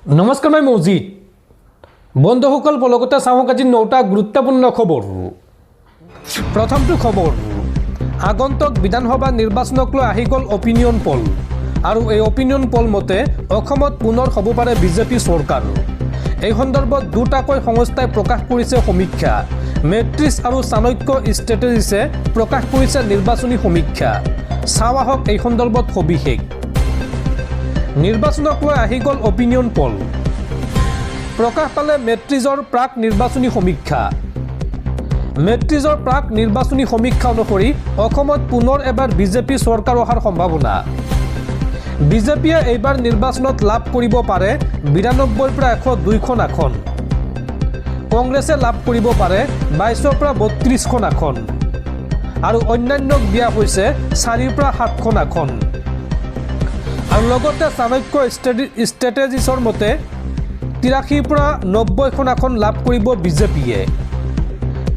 নমস্কাৰ মই মৌজিদ বন্ধুসকল পলকতে চাওক আজি 9টা গুৰুত্বপূৰ্ণ খবৰ। প্ৰথমটো খবৰ, আগন্তুক বিধানসভা নিৰ্বাচনক লৈ আহি গ'ল অপিনিয়ন পল আৰু এই অপিনিয়ন পল মতে অসমত পুনৰ হ'ব পাৰে বিজেপি চৰকাৰ। এই সন্দৰ্ভত দুটাকৈ সংস্থাই প্ৰকাশ কৰিছে সমীক্ষা। মেট্ৰিক্স আৰু চাণক্য ষ্ট্ৰেটেজিছে প্ৰকাশ কৰিছে নিৰ্বাচনী সমীক্ষা। চাওঁ আহক এই সন্দৰ্ভত সবিশেষ। নিৰ্বাচনক লৈ আহি গ'ল অপিনিয়ন পল। প্ৰকাশ পালে মেট্ৰিক্সৰ প্ৰাক নিৰ্বাচনী সমীক্ষা। মেট্ৰিক্সৰ প্ৰাক নিৰ্বাচনী সমীক্ষা অনুসৰি অসমত পুনৰ এবাৰ বিজেপি চৰকাৰ অহাৰ সম্ভাৱনা। বিজেপিয়ে এইবাৰ নিৰ্বাচনত লাভ কৰিব পাৰে 92ৰ পৰা 102খন আসন। কংগ্ৰেছে লাভ কৰিব পাৰে 22ৰ পৰা 32খন আসন আৰু অন্যান্যক দিয়া হৈছে 4ৰ পৰা 7খন আসন। আৰু লগতে চাণক্য ষ্ট্ৰেটেজিছৰ মতে 83ৰ পৰা 90খন আসন লাভ কৰিব বিজেপিয়ে,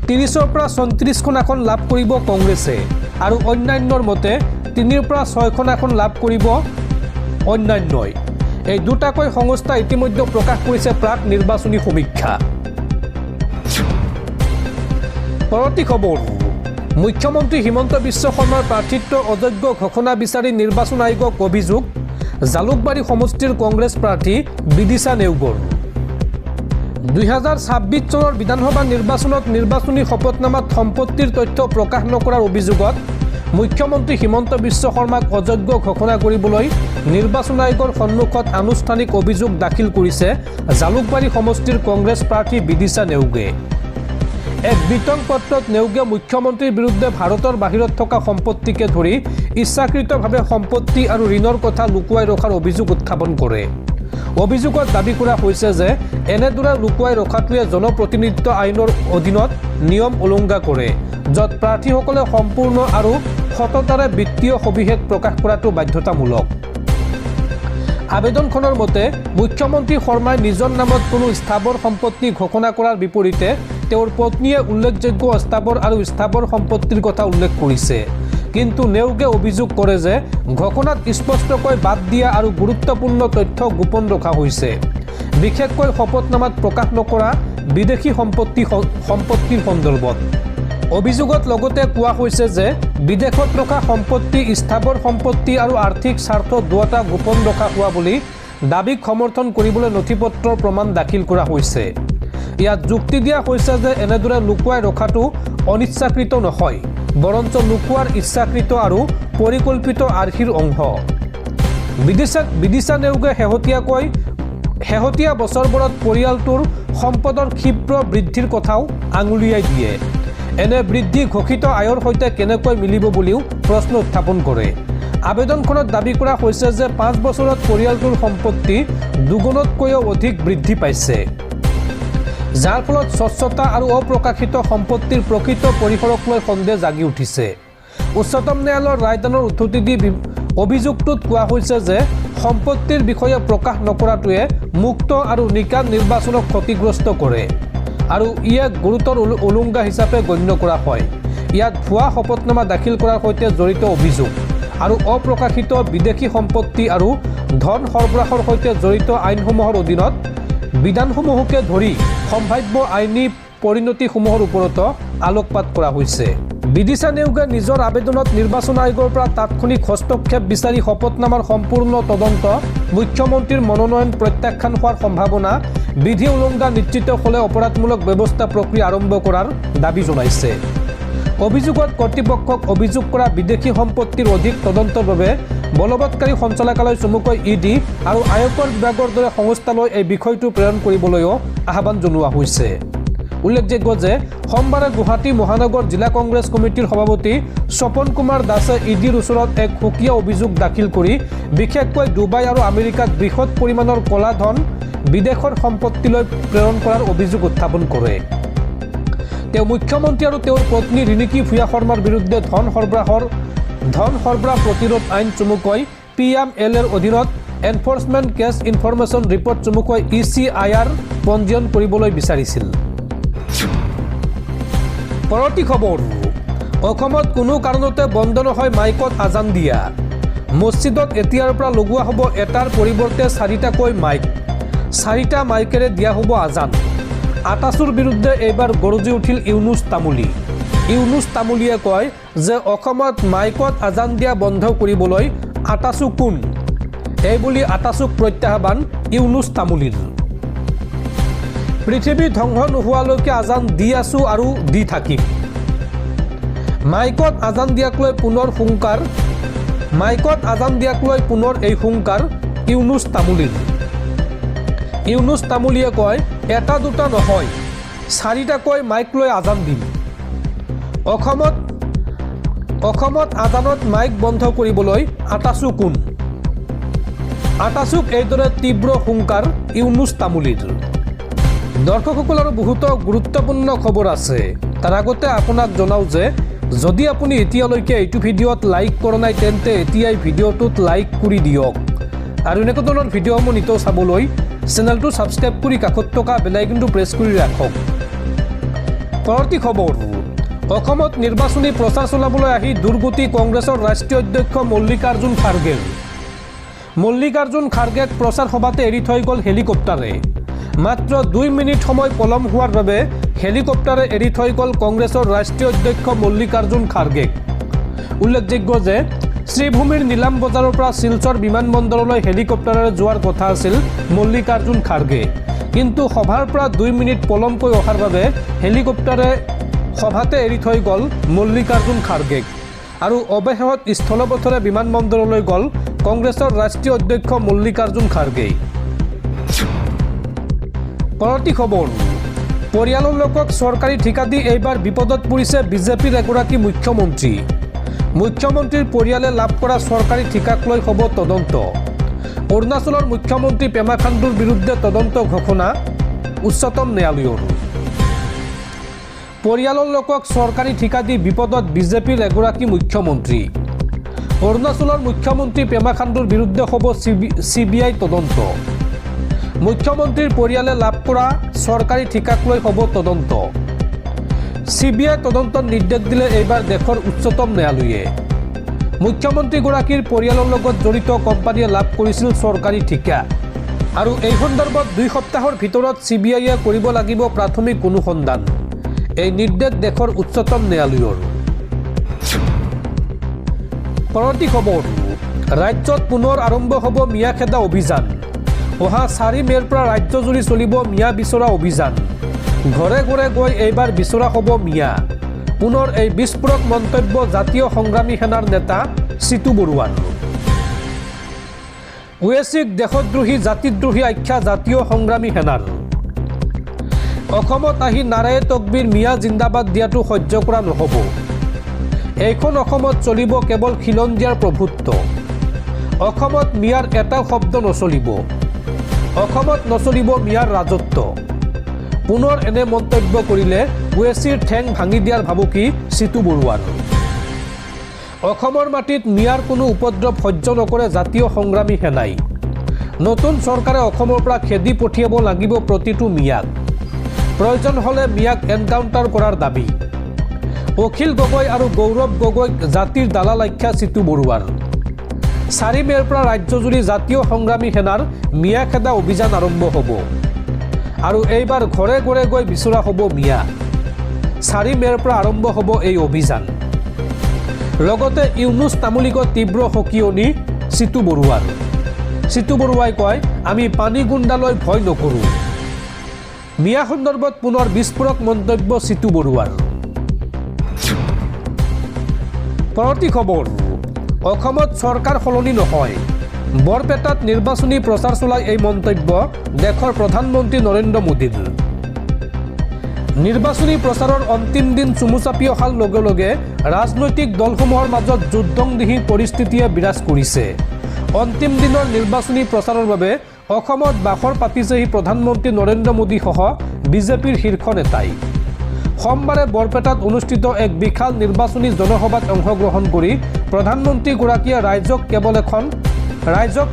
30ৰ পৰা 34খন আসন লাভ কৰিব কংগ্ৰেছে আৰু অন্যান্যৰ মতে 3ৰ পৰা 6খন আসন লাভ কৰিব অন্যান্যই। এই দুটাকৈ সংস্থা ইতিমধ্যে প্ৰকাশ কৰিছে প্ৰাক নিৰ্বাচনী সমীক্ষা। পৰৱৰ্তী খবৰ, মুখ্যমন্ত্ৰী হিমন্ত বিশ্ব শৰ্মাৰ প্ৰাৰ্থিত্ব অযোগ্য ঘোষণা বিচাৰি নিৰ্বাচন আয়োগক অভিযোগ জালুকবাৰী সমষ্টিৰ কংগ্ৰেছ প্ৰাৰ্থী বিদিশা নেওগৰ। 2026 চনৰ বিধানসভা নিৰ্বাচনত নিৰ্বাচনী শপতনামাত সম্পত্তিৰ তথ্য প্ৰকাশ নকৰাৰ অভিযোগত মুখ্যমন্ত্ৰী হিমন্ত বিশ্ব শৰ্মাক অযোগ্য ঘোষণা কৰিবলৈ নিৰ্বাচন আয়োগৰ সন্মুখত আনুষ্ঠানিক অভিযোগ দাখিল কৰিছে জালুকবাৰী সমষ্টিৰ কংগ্ৰেছ প্ৰাৰ্থী বিদিশা নেওগে। এক বিতং পত্ৰত নেওগে মুখ্যমন্ত্ৰীৰ বিৰুদ্ধে ভাৰতৰ বাহিৰত থকা সম্পত্তিকে ধৰি ইচ্ছাকৃতভাৱে সম্পত্তি আৰু ঋণৰ কথা লুকুৱাই ৰখাৰ অভিযোগ উত্থাপন কৰে। অভিযোগত দাবী কৰা হৈছে যে এনেদৰে লুকুৱাই ৰখাটোৱে জনপ্ৰতিনিধিত্ব আইনৰ অধীনত নিয়ম উলংঘা কৰে, য'ত প্ৰাৰ্থীসকলে সম্পূৰ্ণ আৰু সততাৰে বিত্তীয় সবিশেষ প্ৰকাশ কৰাটো বাধ্যতামূলক। আবেদনখনৰ মতে মুখ্যমন্ত্ৰী শৰ্মাই নিজৰ নামত কোনো স্থাবৰ সম্পত্তি ঘোষণা কৰাৰ বিপৰীতে তেওঁৰ পত্নীয়ে উল্লেখযোগ্য অস্থাবৰ আৰু স্থাবৰ সম্পত্তিৰ কথা উল্লেখ কৰিছে। কিন্তু নেওগে অভিযোগ কৰে যে ঘোষণাত স্পষ্টকৈ বাদ দিয়া আৰু গুৰুত্বপূৰ্ণ তথ্য গোপন ৰখা হৈছে, বিশেষকৈ শপতনামাত প্ৰকাশ নকৰা বিদেশী সম্পত্তিৰ সন্দৰ্ভত। অভিযোগত লগতে কোৱা হৈছে যে বিদেশত ৰখা সম্পত্তি, স্থাবৰ সম্পত্তি আৰু আৰ্থিক স্বাৰ্থ দুয়োটা গোপন ৰখা হোৱা বুলি দাবীক সমৰ্থন কৰিবলৈ নথিপত্ৰৰ প্ৰমাণ দাখিল কৰা হৈছে। ইয়াত যুক্তি দিয়া হৈছে যে এনেদৰে লুকুৱাই ৰখাটো অনিচ্ছাকৃত নহয়, বৰঞ্চ লুকুৱাৰ ইচ্ছাকৃত আৰু পৰিকল্পিত আৰ্হিৰ অংশ। বিদিশা নেওগে শেহতীয়া বছৰবোৰত পৰিয়ালটোৰ সম্পদৰ ক্ষীপ্ৰ বৃদ্ধিৰ কথাও আঙুলিয়াই দিয়ে। এনে বৃদ্ধি ঘোষিত আয়ৰ সৈতে কেনেকৈ মিলিব বুলিও প্ৰশ্ন উত্থাপন কৰে। আবেদনখনত দাবী কৰা হৈছে যে 5 বছৰত পৰিয়ালটোৰ সম্পত্তি দুগুণতকৈও অধিক বৃদ্ধি পাইছে, যাৰ ফলত স্বচ্ছতা আৰু অপ্ৰকাশিত সম্পত্তিৰ প্ৰকৃত পৰিসৰক লৈ সন্দেহ জাগি উঠিছে। উচ্চতম ন্যায়ালয়ৰ ৰায়দানৰ উদ্ধৃতি দি অভিযোগটোত কোৱা হৈছে যে সম্পত্তিৰ বিষয়ে প্ৰকাশ নকৰাটোৱে মুক্ত আৰু নিকা নিৰ্বাচনক ক্ষতিগ্ৰস্ত কৰে আৰু ই এক গুৰুতৰ উলংঘা হিচাপে গণ্য কৰা হয়। ইয়াত ভুৱা শপতনামা দাখিল কৰাৰ সৈতে জড়িত অভিযোগ আৰু অপ্ৰকাশিত বিদেশী সম্পত্তি আৰু ধন সৰবৰাহৰ সৈতে জড়িত আইনসমূহৰ অধীনত বিধানসমূহকে ধৰি সম্ভাৱ্য আইনী পৰিণতিসমূহৰ ওপৰতো আলোকপাত কৰা হৈছে। বিদিশা নেওগে নিজৰ আবেদনত নিৰ্বাচন আয়োগৰ পৰা তাৎক্ষণিক হস্তক্ষেপ বিচাৰি শপতনামাৰ সম্পূৰ্ণ তদন্ত, মুখ্যমন্ত্ৰীৰ মনোনয়ন প্ৰত্যাখ্যান হোৱাৰ সম্ভাৱনা, বিধি উলংঘা নিশ্চিত হ'লে অপৰাধমূলক ব্যৱস্থা প্ৰক্ৰিয়া আৰম্ভ কৰাৰ দাবী জনাইছে। অভিযোগত কৰ্তৃপক্ষক অভিযোগ কৰা বিদেশী সম্পত্তিৰ অধিক তদন্তৰ বাবে বলবৎকাৰী সঞ্চালকালয় চমুকৈ ইডি আৰু আয়কৰ বিভাগৰ দৰে সংস্থালৈ এই বিষয়টো প্ৰেৰণ কৰিবলৈও আহ্বান জনোৱা হৈছে। উল্লেখযোগ্য যে সোমবাৰে গুৱাহাটী মহানগৰ জিলা কংগ্ৰেছ কমিটিৰ সভাপতি স্বপন কুমাৰ দাসে ইডিৰ ওচৰত এক সুকীয়া অভিযোগ দাখিল কৰি বিশেষকৈ ডুবাই আৰু আমেৰিকাত বৃহৎ পৰিমাণৰ ক'লা ধন বিদেশৰ সম্পত্তিলৈ প্ৰেৰণ কৰাৰ অভিযোগ উত্থাপন কৰে। তেওঁ মুখ্যমন্ত্ৰী আৰু তেওঁৰ পত্নী ৰিণিকী ভূঞা শৰ্মাৰ বিৰুদ্ধে ধন সৰবৰাহ প্ৰতিৰোধ আইন চমুকৈ PMLAৰ অধীনত এনফৰ্চমেণ্ট কেছ ইনফৰমেশ্যন ৰিপৰ্ট চমুকৈ ECIR পঞ্জীয়ন কৰিবলৈ বিচাৰিছিল। পৰৱৰ্তী খবৰ, অসমত কোনো কাৰণতে বন্ধ নহয় মাইকত আজান দিয়া। মছজিদত এতিয়াৰ পৰা লগোৱা হ'ব এটাৰ পৰিৱৰ্তে 4টাকৈ মাইক। 4টা মাইকেৰে দিয়া হ'ব আজান। আটাচুৰ বিৰুদ্ধে এইবাৰ গৰজি উঠিল ইউনুছ তামুলী। ইউনুছ তামুলীয়ে কয় যে অসমত মাইকত আজান দিয়া বন্ধ কৰিবলৈ আটাচু কোন, এইবুলি আটাচুক প্ৰত্যাহ্বান ইউনুছ তামুলীৰ। পৃথিৱী ধ্বংস নোহোৱালৈকে আজান দি আছোঁ আৰু দি থাকিম। মাইকত আজান দিয়াক লৈ পুনৰ হুংকাৰ, মাইকত আজান দিয়াক লৈ পুনৰ এই হুংকাৰ ইউনুছ তামুলীৰ। ইউনুছ তামুলীয়ে কয় এটা দুটা নহয় 4টাকৈ মাইক লৈ আজান দিম। অসমত আজানত মাইক বন্ধ কৰিবলৈ আটাচু কোন। আটাচুক এইদৰে তীব্ৰ হুংকাৰ ইউনুছ তামুলীৰ। দৰ্শকসকল আৰু বহুতো গুৰুত্বপূৰ্ণ খবৰ আছে। তাৰ আগতে আপোনাক জনাওঁ যে যদি আপুনি এতিয়ালৈকে এইটো ভিডিঅ'ত লাইক কৰা নাই তেন্তে এতিয়াই ভিডিঅ'টোত লাইক কৰি দিয়ক আৰু এনেকুৱা ধৰণৰ ভিডিঅ'সমূহ নিতৌ চাবলৈ চেনেলটো ছাবস্ক্ৰাইব কৰি কাষত থকা বেল আইকনটো প্ৰেছ কৰি ৰাখক। পৰৱৰ্তী খবৰ, অসমত নিৰ্বাচনী প্ৰচাৰ চলাবলৈ আহি দুৰ্গতি কংগ্ৰেছৰ ৰাষ্ট্ৰীয় অধ্যক্ষ মল্লিকাৰ্জুন খাৰ্গেৰ। মল্লিকাৰ্জুন খাৰ্গেক প্ৰচাৰ সভাতে এৰি থৈ গ'ল হেলিকপ্টাৰে। মাত্ৰ 2 মিনিট সময় পলম হোৱাৰ বাবে হেলিকপ্টাৰে এৰি থৈ গ'ল কংগ্ৰেছৰ ৰাষ্ট্ৰীয় অধ্যক্ষ মল্লিকাৰ্জুন খাৰ্গেক। উল্লেখযোগ্য যে শ্ৰীভূমিৰ নীলাম বজাৰৰ পৰা শিলচৰ বিমানবন্দৰলৈ হেলিকপ্টাৰেৰে যোৱাৰ কথা আছিল মল্লিকাৰ্জুন খাৰ্গে, কিন্তু সভাৰ পৰা 2 মিনিট পলমকৈ অহাৰ বাবে হেলিকপ্টাৰে সভাতে এৰি থৈ গ'ল মল্লিকাৰ্জুন খাৰ্গেক আৰু অৱশেষত স্থলপথেৰে বিমানবন্দৰলৈ গ'ল কংগ্ৰেছৰ ৰাষ্ট্ৰীয় অধ্যক্ষ মল্লিকাৰ্জুন খাৰ্গে। পৰৱৰ্তী খবৰ, পৰিয়ালৰ লোকক চৰকাৰী ঠিকা দি এইবাৰ বিপদত পৰিছে বিজেপিৰ এগৰাকী মুখ্যমন্ত্ৰী। মুখ্যমন্ত্ৰীৰ পৰিয়ালে লাভ কৰা চৰকাৰী ঠিকাক লৈ হ'ব তদন্ত। অৰুণাচলৰ মুখ্যমন্ত্ৰী পেমা খাণ্ডুৰ বিৰুদ্ধে তদন্ত ঘোষণা উচ্চতম ন্যায়ালয়ৰ। পৰিয়ালৰ লোকক চৰকাৰী ঠিকা দি বিপদত বিজেপিৰ এগৰাকী মুখ্যমন্ত্ৰী। অৰুণাচলৰ মুখ্যমন্ত্ৰী পেমা খাণ্ডুৰ বিৰুদ্ধে হ'ব CBI তদন্ত। মুখ্যমন্ত্ৰীৰ পৰিয়ালে লাভ কৰা চৰকাৰী ঠিকাক লৈ হ'ব তদন্ত। CBI তদন্তৰ নিৰ্দেশ দিলে এইবাৰ দেশৰ উচ্চতম ন্যায়ালয়ে। মুখ্যমন্ত্ৰীগৰাকীৰ পৰিয়ালৰ লগত জড়িত কোম্পানীয়ে লাভ কৰিছিল চৰকাৰী ঠিকা আৰু এই সন্দৰ্ভত 2 সপ্তাহৰ ভিতৰত CBIয়ে কৰিব লাগিব প্ৰাথমিক অনুসন্ধান। এই নিৰ্দেশ দেশৰ উচ্চতম ন্যায়ালয়ৰ। পৰৱৰ্তী খবৰ, ৰাজ্যত পুনৰ আৰম্ভ হ'ব মিয়া খেদা অভিযান। অহা 4 মে'ৰ পৰা ৰাজ্যজুৰি চলিব মিয়া বিচৰা অভিযান। ঘৰে ঘৰে গৈ এইবাৰ বিচৰা হ'ব মিয়া। পুনৰ এই বিস্ফোৰক মন্তব্য জাতীয় সংগ্ৰামী সেনাৰ নেতা চিতু বৰুৱাৰ। ওৱেচিক দেশদ্ৰোহী জাতিদ্ৰোহী আখ্যা জাতীয় সংগ্ৰামী সেনাৰ। অসমত আহি নাৰায়ে তকবীৰ মিয়া জিন্দাবাদ দিয়াটো সহ্য কৰা নহ'ব। এইখন অসমত চলিব কেৱল খিলঞ্জীয়াৰ প্ৰভুত্ব। অসমত মিয়াৰ এটা শব্দ নচলিব। অসমত নচলিব মিয়াৰ ৰাজত্ব। পুনৰ এনে মন্তব্য কৰিলে ওৱেচিৰ ঠেং ভাঙি দিয়াৰ ভাবুকি চিতু বৰুৱাৰ। অসমৰ মাটিত মিয়াৰ কোনো উপদ্ৰৱ সহ্য নকৰে জাতীয় সংগ্ৰামী সেনাই। নতুন চৰকাৰে অসমৰ পৰা খেদি পঠিয়াব লাগিব প্ৰতিটো মিয়াক। প্ৰয়োজন হ'লে মিয়াক এনকাউণ্টাৰ কৰাৰ দাবী। অখিল গগৈ আৰু গৌৰৱ গগৈক জাতিৰ দালাল আখ্যা চিতু বৰুৱাৰ। 4 মে'ৰ পৰা ৰাজ্যজুৰি জাতীয় সংগ্ৰামী সেনাৰ মিয়া খেদা অভিযান আৰম্ভ হ'ব আৰু এইবাৰ ঘৰে ঘৰে গৈ বিচৰা হ'ব মিয়া। 4 মে'ৰ পৰা আৰম্ভ হ'ব এই অভিযান। লগতে ইউনুছ তামুলীক তীব্ৰ সকিয়নি চিতু বৰুৱাৰ। চিতু বৰুৱাই কয় আমি পানী গুণ্ডালৈ ভয় নকৰোঁ। মিয়া সন্দৰ্ভত পুনৰ বিস্ফোৰক মন্তব্য চিতু বৰুৱাৰ। পৰৱৰ্তী খবৰ, অসমত চৰকাৰ সলনি নহয়। বৰপেটাত নিৰ্বাচনী প্ৰচাৰ চলাই এই মন্তব্য দেশৰ প্ৰধানমন্ত্ৰী নৰেন্দ্ৰ মোদীৰ। নিৰ্বাচনী প্ৰচাৰৰ অন্তিম দিন চুমু চাপি অহাৰ লগে লগে ৰাজনৈতিক দলসমূহৰ মাজত যুদ্ধংদেহী পৰিস্থিতিয়ে বিৰাজ কৰিছে। অন্তিম দিনৰ নিৰ্বাচনী প্ৰচাৰৰ বাবে অসমত বাখৰ পাতিছেহি প্ৰধানমন্ত্ৰী নৰেন্দ্ৰ মোদীসহ বিজেপিৰ শীৰ্ষ নেতাই। সোমবাৰে বৰপেটাত অনুষ্ঠিত এক বিশাল নিৰ্বাচনী জনসভাত অংশগ্ৰহণ কৰি প্ৰধানমন্ত্ৰীগৰাকীয়ে ৰাইজক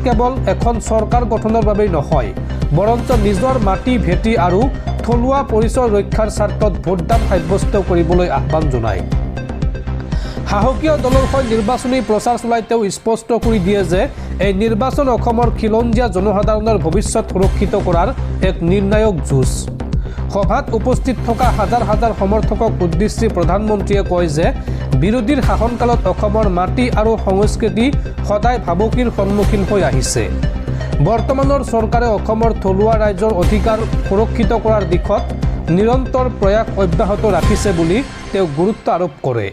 কেৱল এখন চৰকাৰ গঠনৰ বাবেই নহয়, বৰঞ্চ নিজৰ মাটি ভেটি আৰু থলুৱা পৰিচয় ৰক্ষাৰ স্বাৰ্থত ভোটদান সাব্যস্ত কৰিবলৈ আহ্বান জনায়। সাহসীয় দলৰ হৈ নিৰ্বাচনী প্ৰচাৰ চলাই তেওঁ স্পষ্ট কৰি দিয়ে যে এই নিৰ্বাচন অসমৰ খিলঞ্জীয়া জনসাধাৰণৰ ভৱিষ্যত সুৰক্ষিত কৰাৰ এক নিৰ্ণায়ক যুঁজ। সভাত উপস্থিত থকা হাজাৰ হাজাৰ সমৰ্থকক উদ্দেশ্যি প্ৰধানমন্ত্ৰীয়ে কয় যে বিৰোধীৰ শাসনকালত অসমৰ মাটি আৰু সংস্কৃতি সদায় ভাবুকিৰ সন্মুখীন হৈ আহিছে। বৰ্তমানৰ চৰকাৰে অসমৰ থলুৱা ৰাইজৰ অধিকাৰ সুৰক্ষিত কৰাৰ দিশত নিৰন্তৰ প্ৰয়াস অব্যাহত ৰাখিছে বুলি তেওঁ গুৰুত্ব আৰোপ কৰে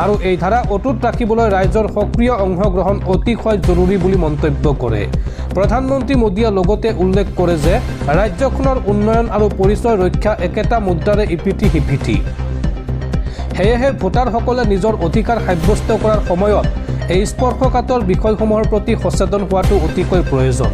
আৰু এই ধাৰা অটুট ৰাখিবলৈ ৰাইজৰ সক্ৰিয় অংশগ্ৰহণ অতিশয় জৰুৰী বুলি মন্তব্য কৰে। প্ৰধানমন্ত্ৰী মোদীয়ে লগতে উল্লেখ কৰে যে ৰাজ্যখনৰ উন্নয়ন আৰু পৰিচয় ৰক্ষা একেটা মুদ্ৰাৰে ইপিঠি সিপিঠি। সেয়েহে ভোটাৰসকলে নিজৰ অধিকাৰ সাব্যস্ত কৰাৰ সময়ত এই স্পৰ্শকাতৰ বিষয়সমূহৰ প্ৰতি সচেতন হোৱাটো অতিকৈ প্ৰয়োজন।